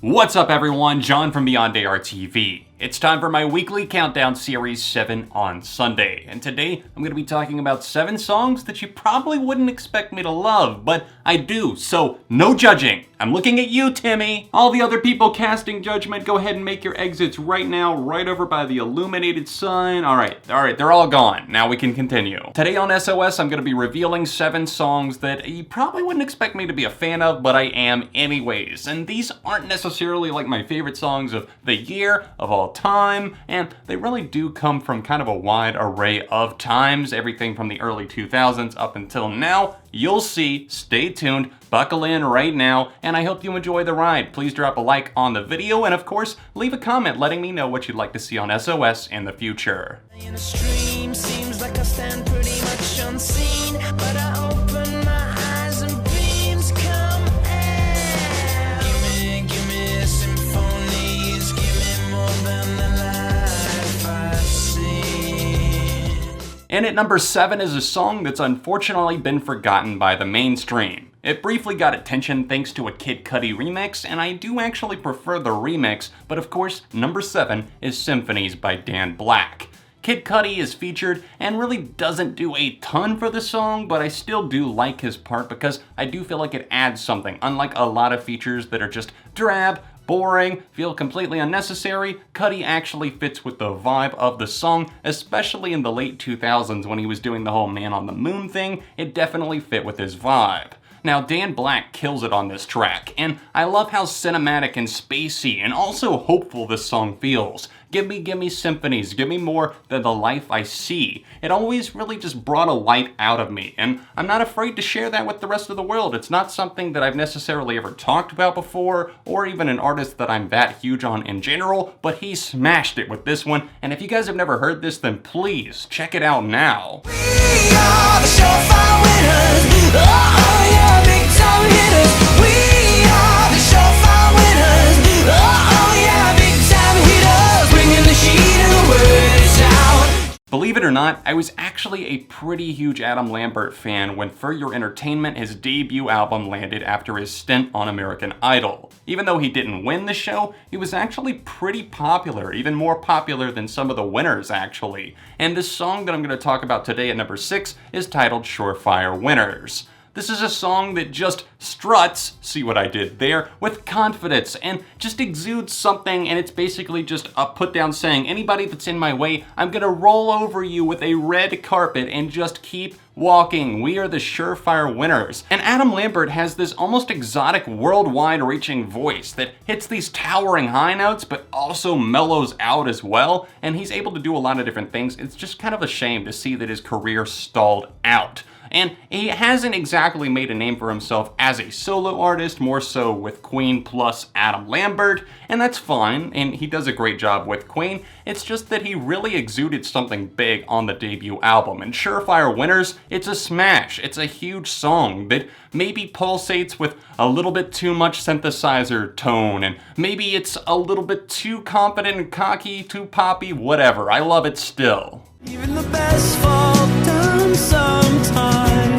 What's up everyone, John from Beyond ARTV. It's time for my weekly countdown series 7 on Sunday, and today I'm going to be talking about 7 songs that you probably wouldn't expect me to love, but I do, so no judging. I'm looking at you, Timmy. All the other people casting judgment, go ahead and make your exits right now, right over by the illuminated sign. Alright, they're all gone. Now we can continue. Today on SOS, I'm going to be revealing 7 songs that you probably wouldn't expect me to be a fan of, but I am anyways. And these aren't necessarily like my favorite songs of the year, of all time, and they really do come from kind of a wide array of times, everything from the early 2000s up until now. You'll see. Stay tuned, buckle in right now, and I hope you enjoy the ride. Please drop a like on the video, and of course, leave a comment letting me know what you'd like to see on SOS in the future. In a stream, seems like I stand pretty much unseen, but I open my eyes and beams come in. Give me symphonies, give me more than the life I've seen. And at number 7 is a song that's unfortunately been forgotten by the mainstream. It briefly got attention thanks to a Kid Cudi remix, and I do actually prefer the remix, but of course, number 7 is Symphonies by Dan Black. Kid Cudi is featured and really doesn't do a ton for the song, but I still do like his part because I do feel like it adds something. Unlike a lot of features that are just drab, boring, feel completely unnecessary, Cudi actually fits with the vibe of the song, especially in the late 2000s when he was doing the whole Man on the Moon thing. It definitely fit with his vibe. Now, Dan Black kills it on this track, and I love how cinematic and spacey and also hopeful this song feels. Give me symphonies, give me more than the life I see. It always really just brought a light out of me, and I'm not afraid to share that with the rest of the world. It's not something that I've necessarily ever talked about before, or even an artist that I'm that huge on in general, but he smashed it with this one, and if you guys have never heard this, then please check it out now. We are the surefire winners. Oh yeah, big time hitters. We are the surefire winners. Oh yeah, big time hitters. Bringing the sheet and the words out. Believe it or not, I was actually a pretty huge Adam Lambert fan when For Your Entertainment, his debut album, landed after his stint on American Idol. Even though he didn't win the show, he was actually pretty popular, even more popular than some of the winners actually. And this song that I'm going to talk about today at number 6 is titled Surefire Winners. This is a song that just struts, see what I did there, with confidence and just exudes something, and it's basically just a put down saying, anybody that's in my way, I'm gonna roll over you with a red carpet and just keep walking. We are the surefire winners. And Adam Lambert has this almost exotic worldwide reaching voice that hits these towering high notes but also mellows out as well, and he's able to do a lot of different things. It's just kind of a shame to see that his career stalled out. And he hasn't exactly made a name for himself as a solo artist, more so with Queen plus Adam Lambert, and that's fine, and he does a great job with Queen. It's just that he really exuded something big on the debut album, and Surefire Winners, it's a smash. It's a huge song that maybe pulsates with a little bit too much synthesizer tone, and maybe it's a little bit too confident and cocky, too poppy, whatever. I love it still. Even the best fall down sometime.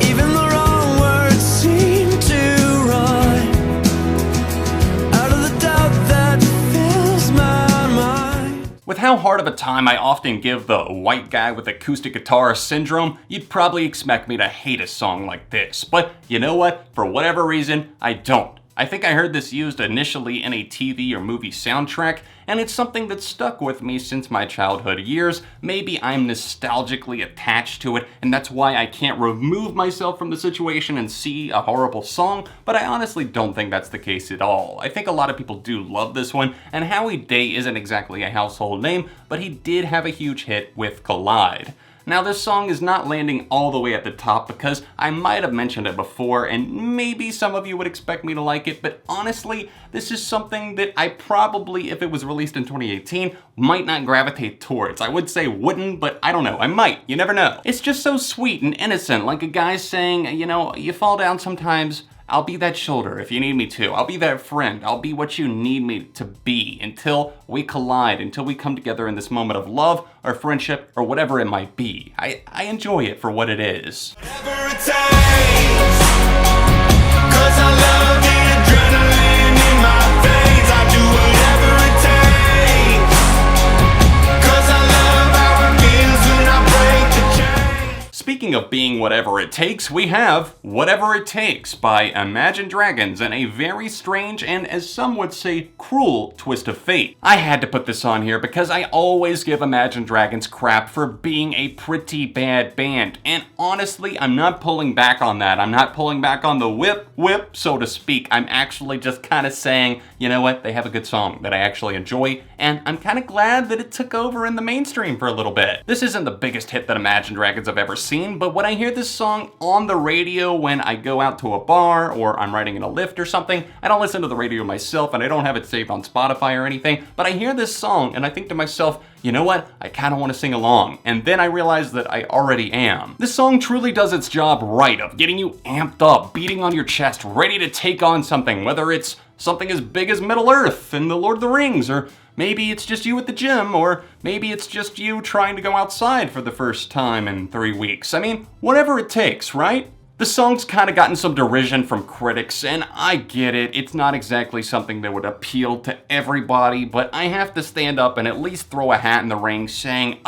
Even the wrong words seem to rhyme. Out of the doubt that fills my mind. With how hard of a time I often give the white guy with acoustic guitar syndrome, you'd probably expect me to hate a song like this. But you know what? For whatever reason, I don't. I think I heard this used initially in a TV or movie soundtrack, and it's something that's stuck with me since my childhood years. Maybe I'm nostalgically attached to it, and that's why I can't remove myself from the situation and see a horrible song, but I honestly don't think that's the case at all. I think a lot of people do love this one, and Howie Day isn't exactly a household name, but he did have a huge hit with Collide. Now, this song is not landing all the way at the top because I might have mentioned it before, and maybe some of you would expect me to like it, but honestly, this is something that I probably, if it was released in 2018, might not gravitate towards. I would say wouldn't, but I don't know, I might, you never know. It's just so sweet and innocent, like a guy saying, you know, you fall down sometimes, I'll be that shoulder if you need me to. I'll be that friend. I'll be what you need me to be until we collide, until we come together in this moment of love or friendship or whatever it might be. I enjoy it for what it is. Whatever it takes, 'cause I love the adrenaline. speaking of being whatever it takes, we have Whatever It Takes by Imagine Dragons and a very strange and, as some would say, cruel twist of fate. I had to put this on here because I always give Imagine Dragons crap for being a pretty bad band, and honestly, I'm not pulling back on that. I'm not pulling back on the whip, so to speak. I'm actually just kind of saying, you know what, they have a good song that I actually enjoy, and I'm kind of glad that it took over in the mainstream for a little bit. This isn't the biggest hit that Imagine Dragons I've ever seen, but when I hear this song on the radio when I go out to a bar or I'm riding in a Lyft or something, I don't listen to the radio myself and I don't have it saved on Spotify or anything, but I hear this song and I think to myself, you know what, I kind of want to sing along, and then I realize that I already am. This song truly does its job right of getting you amped up, beating on your chest, ready to take on something, whether it's something as big as Middle-earth and the Lord of the Rings, or maybe it's just you at the gym, or maybe it's just you trying to go outside for the first time in 3 weeks. I mean, whatever it takes, right? The song's kind of gotten some derision from critics, and I get it. It's not exactly something that would appeal to everybody, but I have to stand up and at least throw a hat in the ring saying,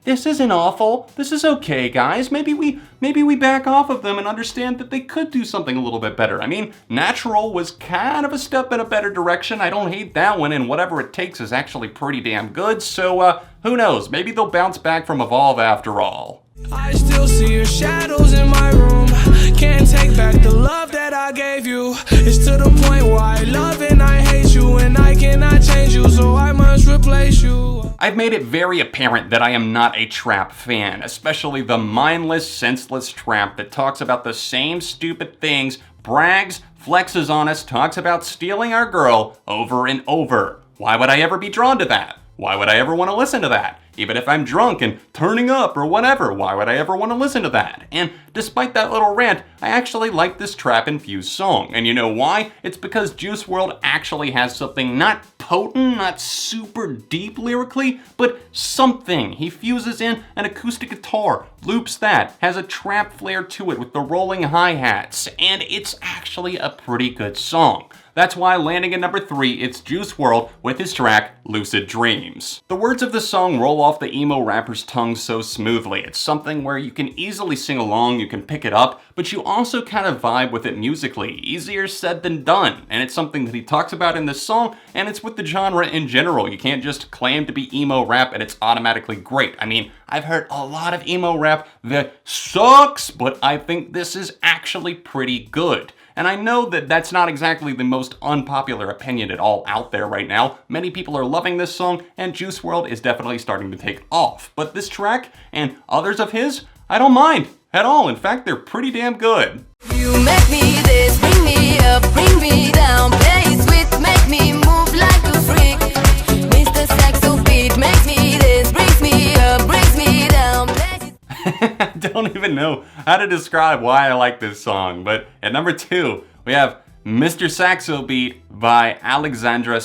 this isn't awful. This is okay, guys. Maybe we back off of them and understand that they could do something a little bit better. I mean, Natural was kind of a step in a better direction. I don't hate that one, and Whatever It Takes is actually pretty damn good, so who knows? Maybe they'll bounce back from Evolve after all. I still see your shadows in my room. Can't take back the love that I gave you. It's to the point where I love and I hate you, and I cannot change you, so I must replace you. I've made it very apparent that I am not a trap fan, especially the mindless, senseless trap that talks about the same stupid things, brags, flexes on us, talks about stealing our girl over and over. Why would I ever be drawn to that? Why would I ever want to listen to that? Even if I'm drunk and turning up or whatever, why would I ever want to listen to that? And despite that little rant, I actually like this trap-infused song. And you know why? It's because Juice WRLD actually has something not potent, not super deep lyrically, but something. He fuses in an acoustic guitar, loops that, has a trap flair to it with the rolling hi-hats, and it's actually a pretty good song. That's why landing at number 3, it's Juice WRLD with his track, Lucid Dreams. The words of the song roll off the emo rapper's tongue so smoothly. It's something where you can easily sing along, you can pick it up, but you also kind of vibe with it musically. Easier said than done, and it's something that he talks about in this song, and it's with the genre in general. You can't just claim to be emo rap and it's automatically great. I mean, I've heard a lot of emo rap that sucks, but I think this is actually pretty good. And I know that that's not exactly the most unpopular opinion at all out there right now. Many people are loving this song, and Juice WRLD is definitely starting to take off. But this track, and others of his, I don't mind at all. In fact, they're pretty damn good. You make me this, bring me up, bring me down, play sweet, make me move like a freak. Mr. SAXOBEAT makes me this, brings me up, brings me down, I don't even know how to describe why I like this song, but at number 2, we have Mr. SAXOBEAT by ALEXANDRA,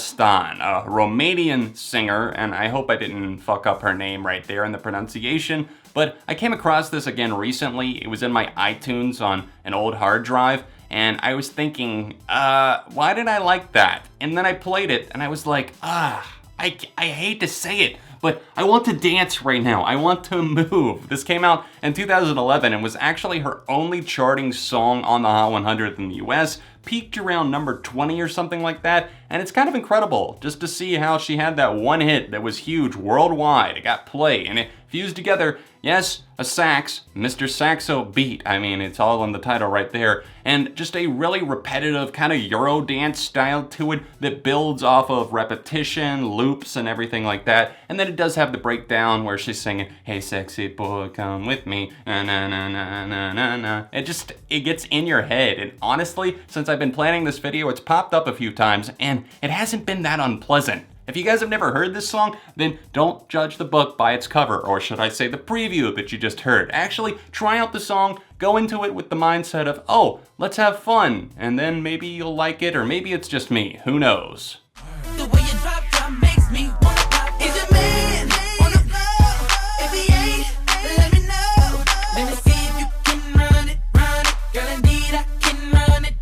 a Romanian singer, and I hope I didn't fuck up her name right there in the pronunciation, but I came across this again recently. It was in my iTunes on an old hard drive, and I was thinking, why did I like that? And then I played it, and I was like, I hate to say it, but I want to dance right now. I want to move. This came out in 2011 and was actually her only charting song on the Hot 100 in the US, peaked around number 20 or something like that, and it's kind of incredible just to see how she had that one hit that was huge worldwide. It got play, and it fused together, yes, a sax, Mr. SAXOBEAT. I mean, it's all in the title right there, and just a really repetitive kind of Eurodance style to it that builds off of repetition, loops, and everything like that. And then it does have the breakdown where she's singing, "Hey sexy boy, come with me, na na na na na na na." It gets in your head, and honestly, since I've been planning this video, it's popped up a few times, and it hasn't been that unpleasant. If you guys have never heard this song, then don't judge the book by its cover, or should I say the preview that you just heard. Actually, try out the song, go into it with the mindset of, oh, let's have fun, and then maybe you'll like it, or maybe it's just me, who knows. The way you drop makes me wanna pop. Is your man on the floor? If he ain't, let me know. Let me see if you can run it. Girl, indeed I can run it.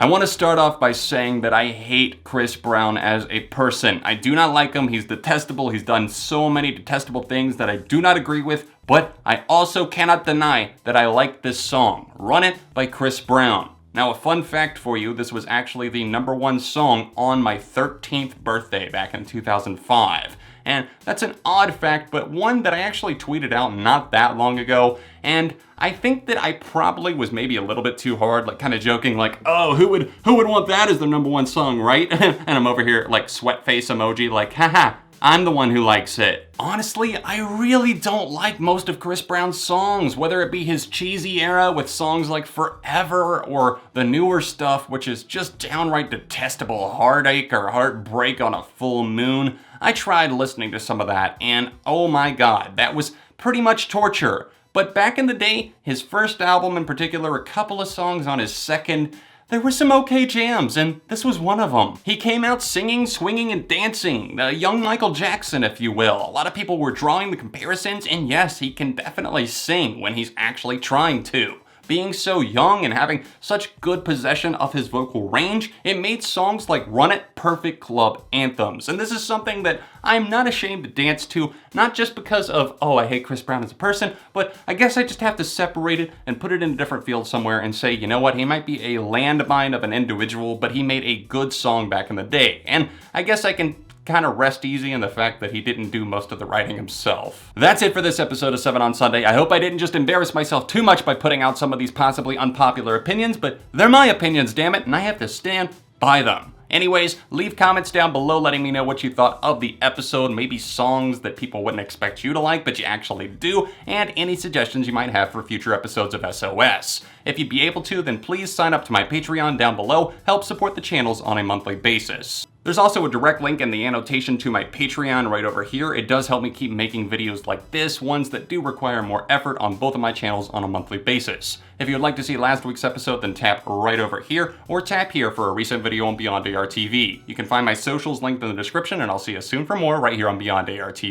I want to start off by saying that I hate Chris Brown as a person. I do not like him. He's detestable. He's done so many detestable things that I do not agree with, but I also cannot deny that I like this song, Run It by Chris Brown. Now, a fun fact for you, this was actually the #1 song on my 13th birthday back in 2005. And that's an odd fact, but one that I actually tweeted out not that long ago. And I think that I probably was maybe a little bit too hard, like kind of joking, like, oh, who would want that as their #1 song, right? And I'm over here like sweat face emoji, like, haha, I'm the one who likes it. Honestly, I really don't like most of Chris Brown's songs, whether it be his cheesy era with songs like Forever or the newer stuff, which is just downright detestable, Heartache or Heartbreak on a Full Moon. I tried listening to some of that and oh my god, that was pretty much torture. But back in the day, his first album in particular, a couple of songs on his second, there were some okay jams, and this was one of them. He came out singing, swinging, and dancing, the young Michael Jackson, if you will. A lot of people were drawing the comparisons, and yes, he can definitely sing when he's actually trying to. Being so young and having such good possession of his vocal range, it made songs like Run It perfect club anthems. And this is something that I'm not ashamed to dance to, not just because of, oh, I hate Chris Brown as a person, but I guess I just have to separate it and put it in a different field somewhere and say, you know what, he might be a landmine of an individual, but he made a good song back in the day. And I guess I can kind of rest easy in the fact that he didn't do most of the writing himself. That's it for this episode of 7 on Sunday. I hope I didn't just embarrass myself too much by putting out some of these possibly unpopular opinions, but they're my opinions, damn it, and I have to stand by them. Anyways, leave comments down below letting me know what you thought of the episode, maybe songs that people wouldn't expect you to like, but you actually do, and any suggestions you might have for future episodes of SOS. If you'd be able to, then please sign up to my Patreon down below, help support the channels on a monthly basis. There's also a direct link in the annotation to my Patreon right over here. It does help me keep making videos like this, ones that do require more effort on both of my channels on a monthly basis. If you'd like to see last week's episode, then tap right over here, or tap here for a recent video on Beyond ARTV. You can find my socials linked in the description, and I'll see you soon for more right here on Beyond ARTV.